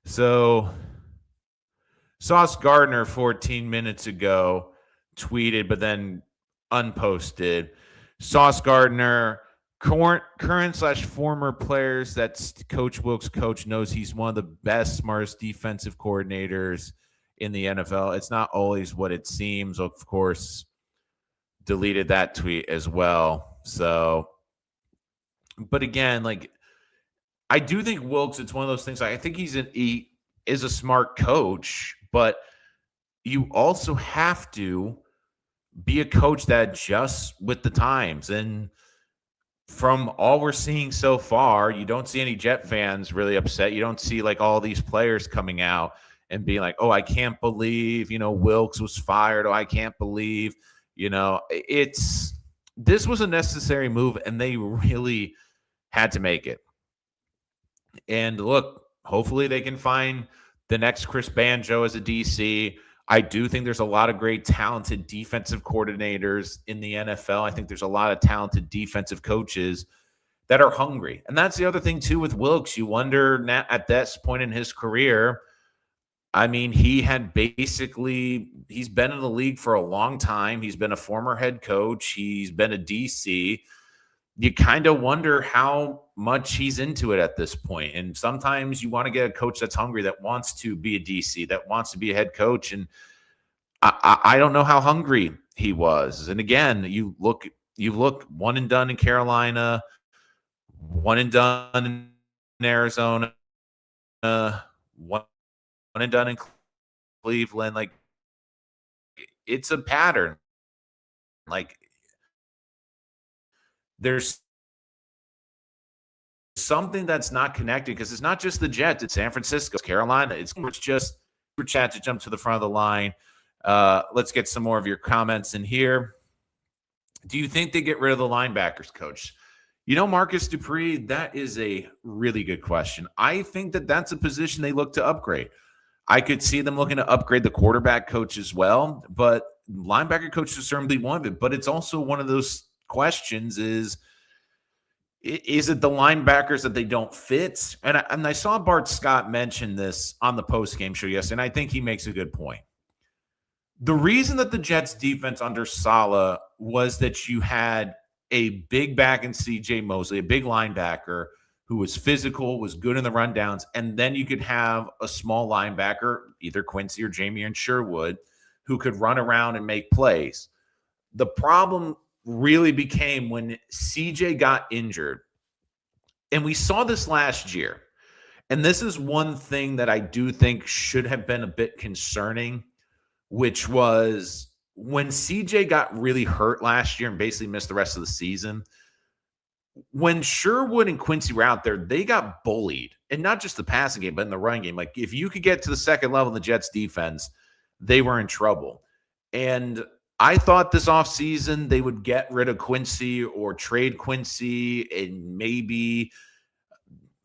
Speaker 1: So Sauce Gardner 14 minutes ago tweeted, but then unposted. Sauce Gardner, current/former players that Coach Wilks coach knows he's one of the best, smartest defensive coordinators in the NFL. It's not always what it seems. Of course, deleted that tweet as well. So, but again, like I do think Wilks, it's one of those things. I think he is a smart coach, but you also have to be a coach that adjusts with the times. And from all we're seeing so far, you don't see any Jet fans really upset. You don't see like all these players coming out and being like, oh, I can't believe, Wilks was fired. Oh, I can't believe, this was a necessary move and they really had to make it. And look, hopefully they can find the next Chris Banjo as a DC. I do think there's a lot of great talented defensive coordinators in the NFL. I think there's a lot of talented defensive coaches that are hungry. And that's the other thing too with Wilks. You wonder at this point in his career, I mean, he's been in the league for a long time. He's been a former head coach. He's been a DC. You kind of wonder how much he's into it at this point. And sometimes you want to get a coach that's hungry, that wants to be a DC, that wants to be a head coach. And I don't know how hungry he was. And again, you look one and done in Carolina, one and done in Arizona, one and done in Cleveland. Like it's a pattern. Like there's something that's not connected because it's not just the Jets, it's San Francisco, it's Carolina. It's just for chat to jump to the front of the line. Let's get some more of your comments in here. Do you think they get rid of the linebackers, coach? Marcus Dupree, that is a really good question. I think that that's a position they look to upgrade. I could see them looking to upgrade the quarterback coach as well, but linebacker coach is certainly one of it. But it's also one of those questions is it the linebackers that they don't fit? And I saw Bart Scott mention this on the postgame show yesterday, and I think he makes a good point. The reason that the Jets defense under Saleh was that you had a big back in C.J. Mosley, a big linebacker who was physical, was good in the rundowns, and then you could have a small linebacker, either Quincy or Jamie and Sherwood, who could run around and make plays. The problem really became when CJ got injured. And we saw this last year. And this is one thing that I do think should have been a bit concerning, which was when CJ got really hurt last year and basically missed the rest of the season. When Sherwood and Quincy were out there, they got bullied. And not just the passing game, but in the running game. Like if you could get to the second level in the Jets defense, they were in trouble. And I thought this offseason they would get rid of Quincy or trade Quincy and maybe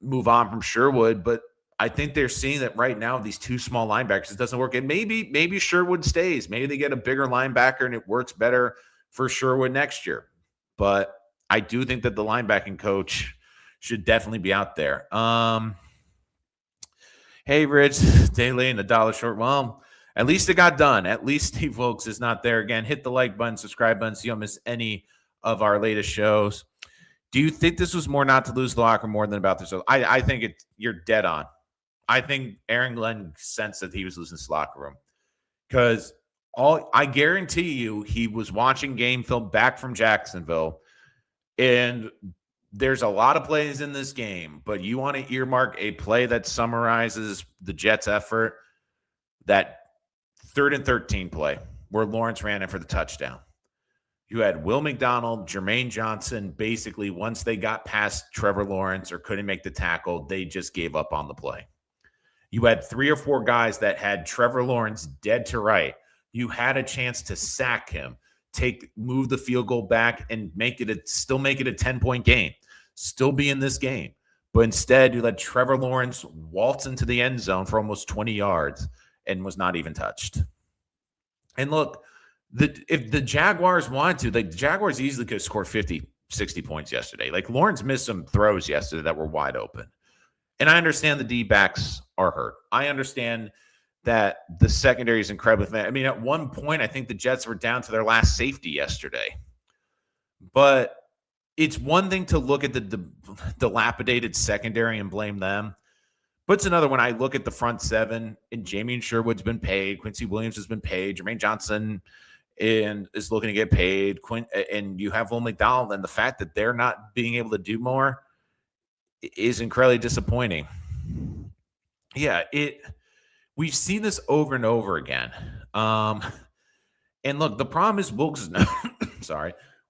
Speaker 1: move on from Sherwood. But I think they're seeing that right now, these two small linebackers, it doesn't work. And maybe Sherwood stays. Maybe they get a bigger linebacker and it works better for Sherwood next year. But I do think that the linebacking coach should definitely be out there. Hey, Rich, daily and $1 short. Well, at least it got done. At least Steve Wilks is not there again. Hit the like button, subscribe button so you don't miss any of our latest shows. Do you think this was more not to lose the locker more than about this? I think you're dead on. I think Aaron Glenn sensed that he was losing his locker room because I guarantee you he was watching game film back from Jacksonville, and there's a lot of plays in this game, but you want to earmark a play that summarizes the Jets' effort, that 3rd and 13 play where Lawrence ran in for the touchdown. You had Will McDonald, Jermaine Johnson, basically once they got past Trevor Lawrence or couldn't make the tackle, they just gave up on the play. You had 3 or 4 guys that had Trevor Lawrence dead to right. You had a chance to sack him, move the field goal back and still make it a 10-point game, still be in this game. But instead, you let Trevor Lawrence waltz into the end zone for almost 20 yards and was not even touched. And look, if the Jaguars wanted to, the Jaguars easily could have scored 50, 60 points yesterday. Like Lawrence missed some throws yesterday that were wide open. And I understand the D-backs are hurt. I understand that the secondary is incredibly thin. I mean, at one point, I think the Jets were down to their last safety yesterday. But it's one thing to look at the dilapidated secondary and blame them. But it's another when I look at the front seven, and Jamie and Sherwood's been paid, Quincy Williams has been paid, Jermaine Johnson is looking to get paid, and you have Will McDonald, and the fact that they're not being able to do more is incredibly disappointing. Yeah, we've seen this over and over again. And look, the problem is Wilks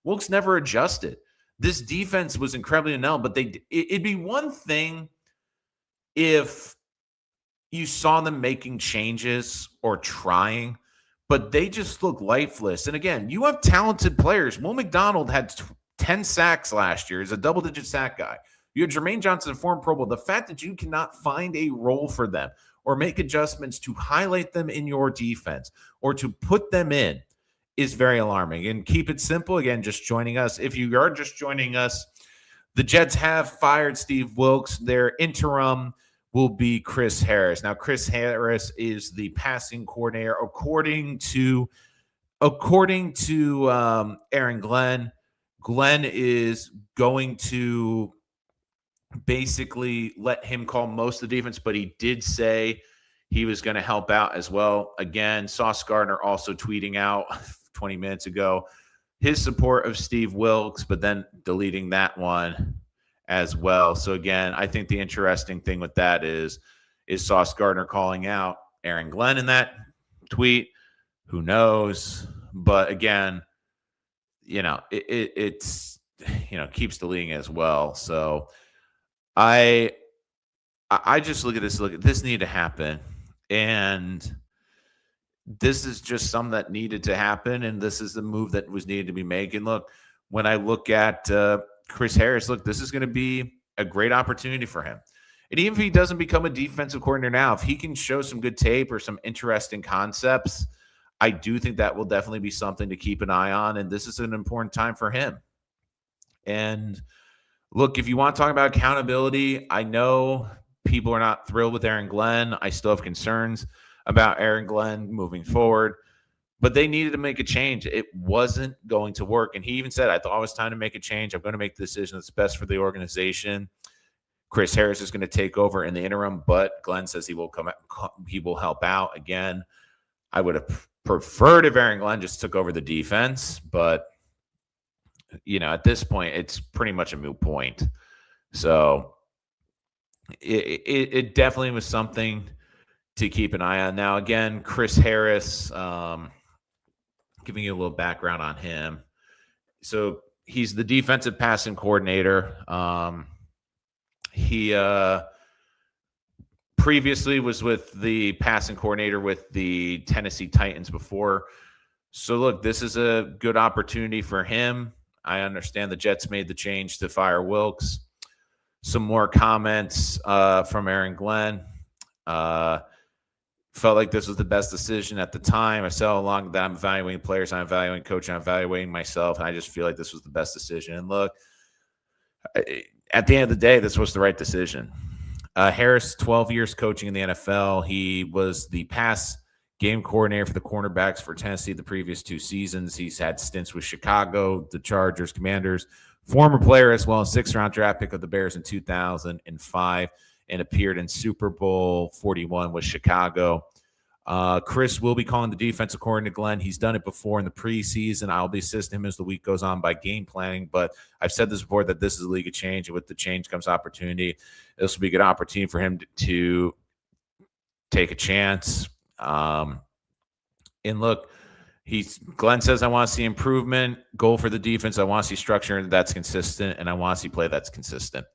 Speaker 1: Wilks never adjusted. This defense was incredibly inept, but it'd be one thing if you saw them making changes or trying, but they just look lifeless. And again, you have talented players. Will McDonald had 10 sacks last year. He's a double-digit sack guy. You have Jermaine Johnson, former Pro Bowl. The fact that you cannot find a role for them or make adjustments to highlight them in your defense or to put them in is very alarming. And keep it simple. Again, just joining us. If you are just joining us, the Jets have fired Steve Wilks. Their interim will be Chris Harris. Now, Chris Harris is the passing coordinator, according to Aaron Glenn. Glenn is going to basically let him call most of the defense, but he did say he was going to help out as well. Again, Sauce Gardner also tweeting out 20 minutes ago his support of Steve Wilks, but then deleting that one as well. So again, I think the interesting thing with that is Sauce Gardner calling out Aaron Glenn in that tweet, Who knows? But again, it's keeps deleting as well. So I I just look at this. Look, this needed to happen, and this is just something that needed to happen, and this is the move that was needed to be made. And look, when I look at Chris Harris, look, this is going to be a great opportunity for him. And even if he doesn't become a defensive coordinator now, if he can show some good tape or some interesting concepts, I do think that will definitely be something to keep an eye on. And this is an important time for him. And look, if you want to talk about accountability, I know people are not thrilled with Aaron Glenn. I still have concerns about Aaron Glenn moving forward, but they needed to make a change. It wasn't going to work. And he even said, I thought it was time to make a change. I'm going to make the decision that's best for the organization. Chris Harris is going to take over in the interim, but Glenn says he will help out. Again, I would have preferred if Aaron Glenn just took over the defense, but at this point, it's pretty much a moot point. So it definitely was something to keep an eye on. Now, again, Chris Harris, giving you a little background on him. So he's the defensive passing coordinator. He previously was with the passing coordinator with the Tennessee Titans before. So, look, this is a good opportunity for him. I understand the Jets made the change to fire Wilks. Some more comments from Aaron Glenn. Felt like this was the best decision at the time. I said all along that I'm evaluating players, I'm evaluating coach, I'm evaluating myself, and I just feel like this was the best decision. And look, at the end of the day, this was the right decision. Harris, 12 years coaching in the NFL. He was the pass game coordinator for the cornerbacks for Tennessee the previous 2 seasons. He's had stints with Chicago, the Chargers, Commanders, former player as well, 6th-round draft pick of the Bears in 2005, and appeared in Super Bowl 41 with Chicago. Chris will be calling the defensive coordinator, Glenn. He's done it before in the preseason. I'll be assisting him as the week goes on by game planning. But I've said this before, that this is a league of change. And with the change comes opportunity. This will be a good opportunity for him to take a chance. And look, Glenn says, I want to see improvement. Goal for the defense, I want to see structure that's consistent, and I want to see play that's consistent.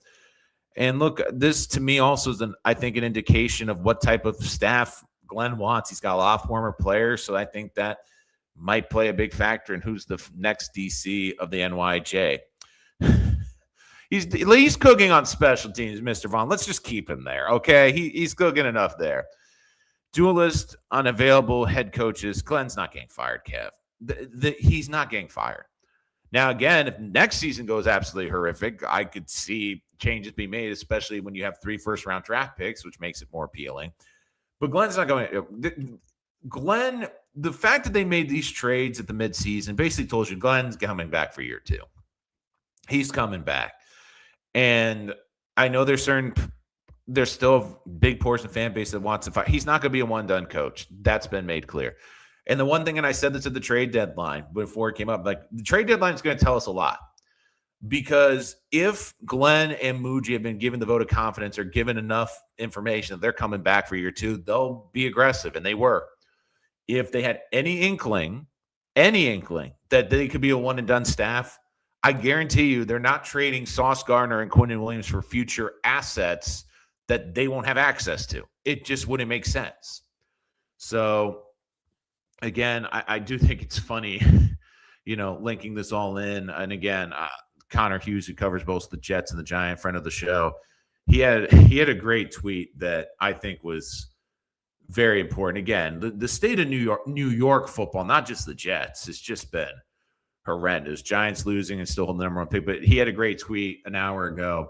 Speaker 1: And look, this to me also is, I think, an indication of what type of staff Glenn wants. He's got a lot of former players, so I think that might play a big factor in who's the next DC of the NYJ. He's cooking on special teams, Mr. Vaughn. Let's just keep him there, okay? He's cooking enough there. Duelist unavailable head coaches. Glenn's not getting fired, Kev. He's not getting fired. Now, again, if next season goes absolutely horrific, I could see changes be made, especially when you have 3 first-round draft picks, which makes it more appealing. But Glenn's not going. Glenn, the fact that they made these trades at the midseason basically told you Glenn's coming back for year 2. He's coming back. And I know there's still a big portion of fan base that wants to fight. He's not going to be a one-done coach. That's been made clear. And the one thing, and I said this at the trade deadline before it came up, like the trade deadline is going to tell us a lot. Because if Glenn and Muji have been given the vote of confidence or given enough information that they're coming back for year 2, they'll be aggressive, and they were. If they had any inkling that they could be a one-and-done staff, I guarantee you they're not trading Sauce Gardner and Quinnen Williams for future assets that they won't have access to. It just wouldn't make sense. So, again, I do think it's funny, linking this all in. And again, Connor Hughes, who covers both the Jets and the Giants, friend of the show, he had a great tweet that I think was very important. Again, the state of New York football, not just the Jets, has just been horrendous. Giants losing and still holding the number 1 pick. But he had a great tweet an hour ago.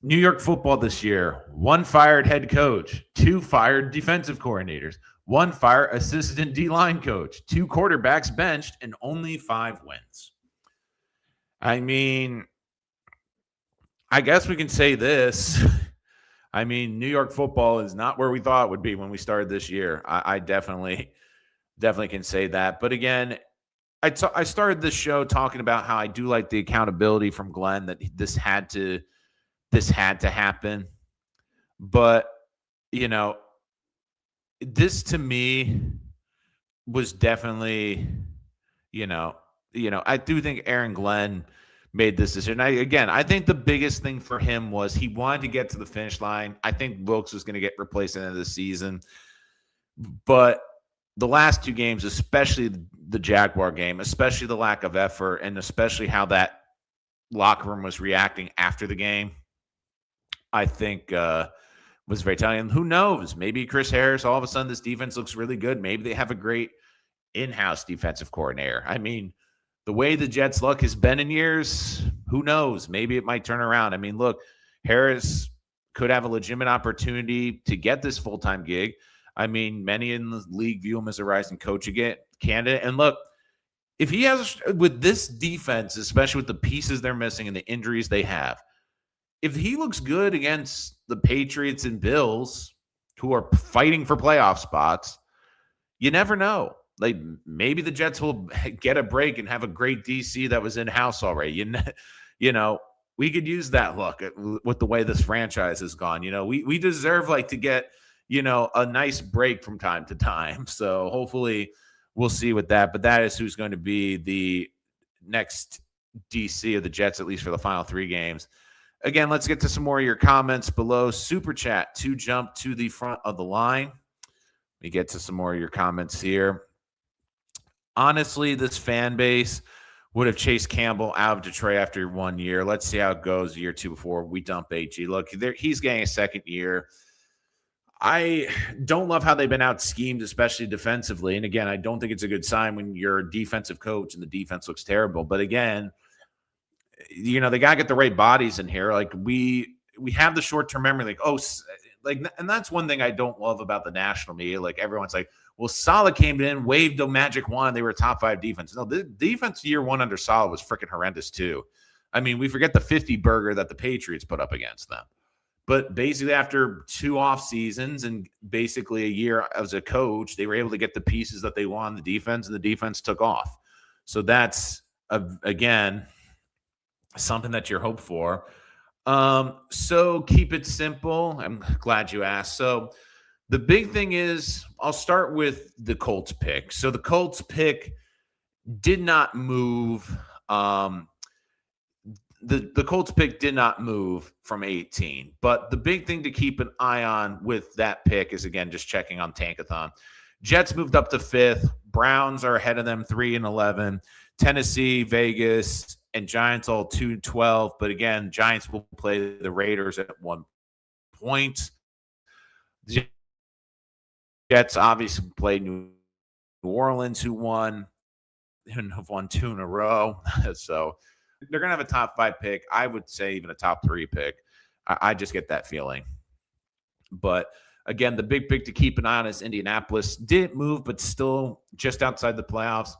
Speaker 1: New York football this year: 1 fired head coach, 2 fired defensive coordinators, 1 fired assistant D-line coach, 2 quarterbacks benched, and only 5 wins. I mean, I guess we can say this. I mean, New York football is not where we thought it would be when we started this year. I definitely can say that. But again, I started this show talking about how I do like the accountability from Glenn, that this had to happen. But, this to me was definitely, you know, I do think Aaron Glenn made this decision. I think the biggest thing for him was he wanted to get to the finish line. I think Wilks was going to get replaced at the end of the season, but the last two games, especially the Jaguar game, especially the lack of effort, and especially how that locker room was reacting after the game, I think was very telling. And who knows? Maybe Chris Harris, all of a sudden, this defense looks really good. Maybe they have a great in-house defensive coordinator. I mean, the way the Jets' luck has been in years, who knows? Maybe it might turn around. I mean, look, Harris could have a legitimate opportunity to get this full-time gig. I mean, many in the league view him as a rising coach again, candidate. And look, if he has, with this defense, especially with the pieces they're missing and the injuries they have, if he looks good against the Patriots and Bills, who are fighting for playoff spots, you never know. Like, maybe the Jets will get a break and have a great DC that was in-house already. You know, we could use that luck with the way this franchise has gone. You know, we deserve to get, a nice break from time to time. So hopefully we'll see with that. But that is who's going to be the next DC of the Jets, at least for the final three games. Again, let's get to some more of your comments below. Super chat to jump to the front of the line. We get to some more of your comments here. Honestly, this fan base would have chased Campbell out of Detroit after 1 year. Let's see how it goes year two before we dump AG. Look, he's getting a second year. I don't love how they've been out schemed, especially defensively. And again, I don't think it's a good sign when you're a defensive coach and the defense looks terrible. But again, they got to get the right bodies in here. Like we have the short-term memory, and that's one thing I don't love about the national media. Like everyone's like, well, Saleh came in, waved a magic wand, they were a top 5 defense. No, the defense year one under Saleh was freaking horrendous too. I mean, we forget the 50 burger that the Patriots put up against them. But basically after 2 off seasons and basically a year as a coach, they were able to get the pieces that they want in the defense, and the defense took off. So that's, again, something that you're hoped for. So keep it simple. I'm glad you asked. So the big thing is, I'll start with the Colts pick. So the Colts pick did not move. The Colts pick did not move from 18. But the big thing to keep an eye on with that pick is, again, just checking on Tankathon. Jets moved up to 5th. Browns are ahead of them 3-11. Tennessee, Vegas, and Giants all 2-12. But again, Giants will play the Raiders at 1 point. The Jets obviously played New Orleans, who won and have won 2 in a row. So they're going to have a top 5 pick. I would say even a top 3 pick. I just get that feeling. But again, the big pick to keep an eye on is Indianapolis. Didn't move, but still just outside the playoffs.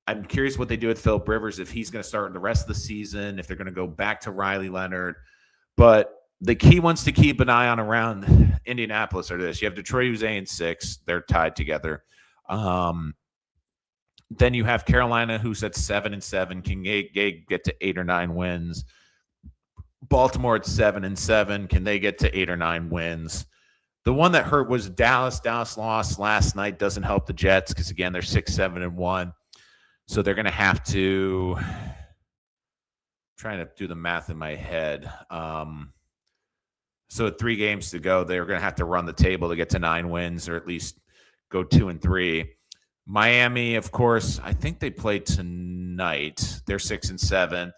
Speaker 1: I'm curious what they do with Phillip Rivers, if he's going to start the rest of the season, if they're going to go back to Riley Leonard. But the key ones to keep an eye on around Indianapolis are this. You have Detroit, who's 8-6. They're tied together. Then you have Carolina, who's at 7-7. Can they get to 8 or 9 wins? Baltimore at 7-7. Can they get to 8 or 9 wins? The one that hurt was Dallas. Dallas lost last night. Doesn't help the Jets because, again, they're 6-7-1. So they're going to have to – trying to do the math in my head. So 3 games to go, they're going to have to run the table to get to 9 wins, or at least go 2-3. Miami, of course, I think they play tonight. They're 6-7.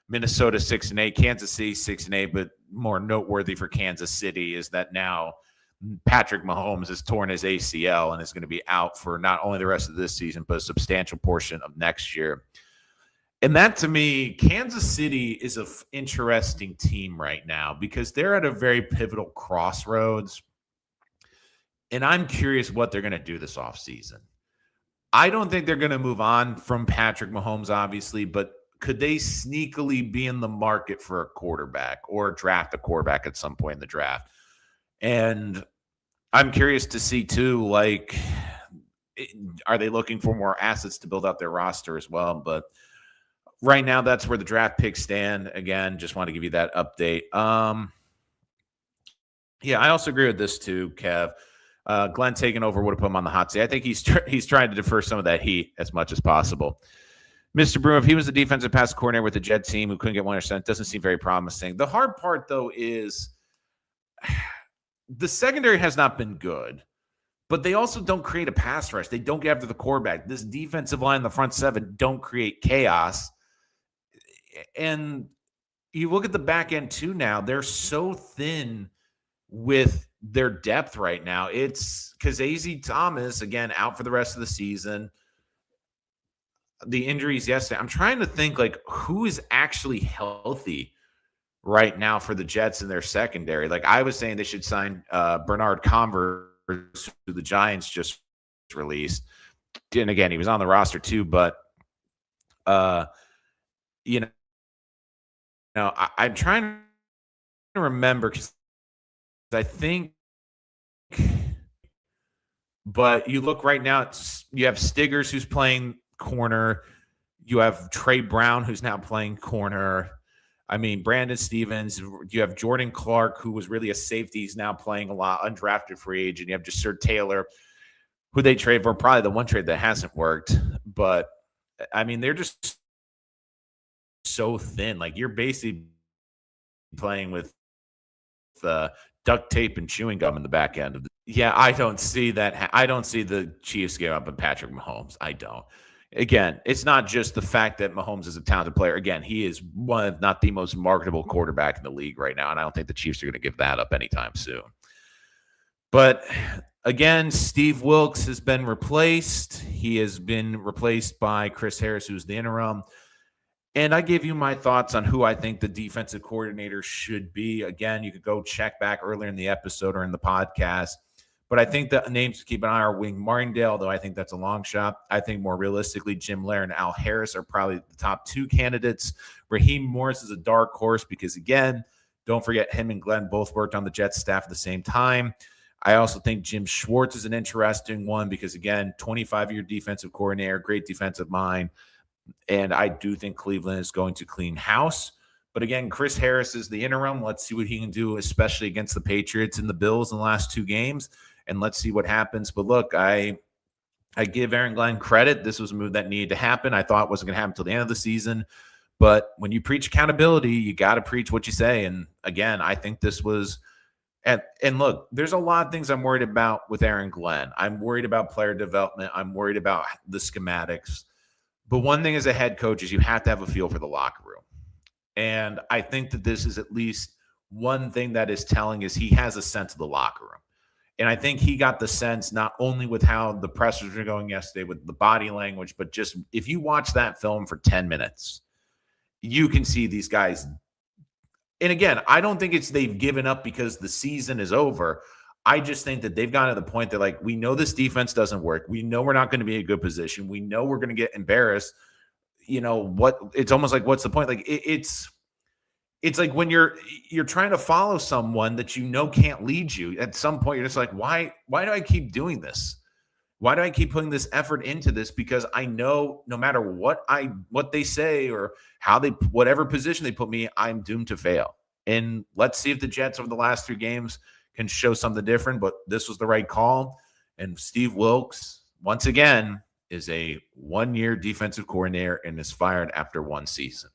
Speaker 1: Minnesota 6-8. Kansas City 6-8. But more noteworthy for Kansas City is that now Patrick Mahomes has torn his ACL and is going to be out for not only the rest of this season, but a substantial portion of next year. And that, to me, Kansas City is an interesting team right now because they're at a very pivotal crossroads. And I'm curious what they're going to do this offseason. I don't think they're going to move on from Patrick Mahomes, obviously, but could they sneakily be in the market for a quarterback or draft a quarterback at some point in the draft? And I'm curious to see, too, are they looking for more assets to build out their roster as well? But right now, that's where the draft picks stand. Again, just want to give you that update. Yeah, I also agree with this too, Kev. Glenn taking over would have put him on the hot seat. I think he's trying to defer some of that heat as much as possible. Mr. Broom, if he was the defensive pass coordinator with the Jet team who couldn't get 100%, doesn't seem very promising. The hard part, though, is the secondary has not been good, but they also don't create a pass rush. They don't get after the quarterback. This defensive line, the front seven, don't create chaos. And you look at the back end, too, now. They're so thin with their depth right now. It's Kazezi Thomas, again, out for the rest of the season. The injuries yesterday. I'm trying to think, like, who is actually healthy right now for the Jets in their secondary. Like, I was saying they should sign Bernard Converse, who the Giants just released. And again, he was on the roster too, but I'm trying to remember because I think, but you look right now, you have Stiggers who's playing corner. You have Trey Brown who's now playing corner. I mean, Brandon Stevens. You have Jordan Clark, who was really a safety. He's now playing a lot, undrafted free agent. You have Jasir Taylor, who they trade for, probably the one trade that hasn't worked. But, I mean, they're just so thin. Like, you're basically playing with duct tape and chewing gum in the back end of the. Yeah, I don't see that. I don't see the Chiefs give up on Patrick Mahomes. I don't. Again, it's not just the fact that Mahomes is a talented player. Again, he is one of not the most marketable quarterback in the league right now, and I don't think the Chiefs are going to give that up anytime soon. But again, Steve Wilks has been replaced. He has been replaced by Chris Harris, who's the interim. And I gave you my thoughts on who I think the defensive coordinator should be. Again, you could go check back earlier in the episode or in the podcast. But I think the names to keep an eye on are Wing Martindale, though I think that's a long shot. I think more realistically, Jim Lair and Al Harris are probably the top two candidates. Raheem Morris is a dark horse because, again, don't forget him and Glenn both worked on the Jets staff at the same time. I also think Jim Schwartz is an interesting one because, again, 25-year defensive coordinator, great defensive mind. And I do think Cleveland is going to clean house. But again, Chris Harris is the interim. Let's see what he can do, especially against the Patriots and the Bills in the last two games. And let's see what happens. But look, I give Aaron Glenn credit. This was a move that needed to happen. I thought it wasn't going to happen until the end of the season. But when you preach accountability, you got to preach what you say. And again, I think this was and look, there's a lot of things I'm worried about with Aaron Glenn. I'm worried about player development. I'm worried about the schematics. But one thing as a head coach is you have to have a feel for the locker room. And I think that this is at least one thing that is telling is he has a sense of the locker room. And I think he got the sense not only with how the pressers were going yesterday with the body language, but just if you watch that film for 10 minutes, you can see these guys. And again, I don't think it's they've given up because the season is over. I just think that they've gotten to the point that, like, we know this defense doesn't work. We know we're not going to be in a good position. We know we're going to get embarrassed. You know what? It's almost like, what's the point? Like it's like when you're trying to follow someone that you know can't lead you. At some point, you're just like, why do I keep doing this? Why do I keep putting this effort into this? Because I know no matter what they say or how they whatever position they put me, I'm doomed to fail. And let's see if the Jets over the last 3 games can show something different. But this was the right call. And Steve Wilks, once again, is a 1-year defensive coordinator and is fired after 1 season.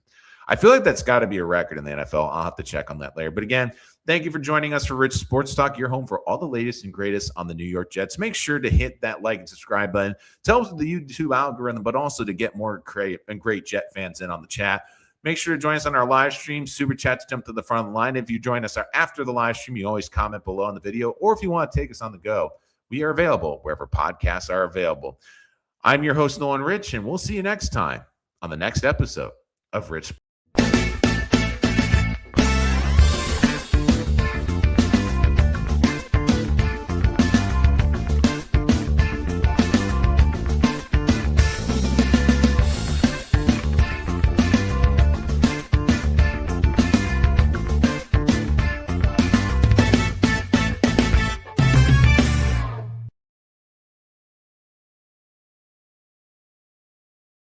Speaker 1: I feel like that's got to be a record in the NFL. I'll have to check on that later. But again, thank you for joining us for Rich Sports Talk, your home for all the latest and greatest on the New York Jets. Make sure to hit that like and subscribe button. Tell us the YouTube algorithm, but also to get more great Jet fans in on the chat. Make sure to join us on our live stream. Super Chats jump to the front of the line. If you join us after the live stream, you always comment below on the video. Or if you want to take us on the go, we are available wherever podcasts are available. I'm your host, Nolan Rich, and we'll see you next time on the next episode of Rich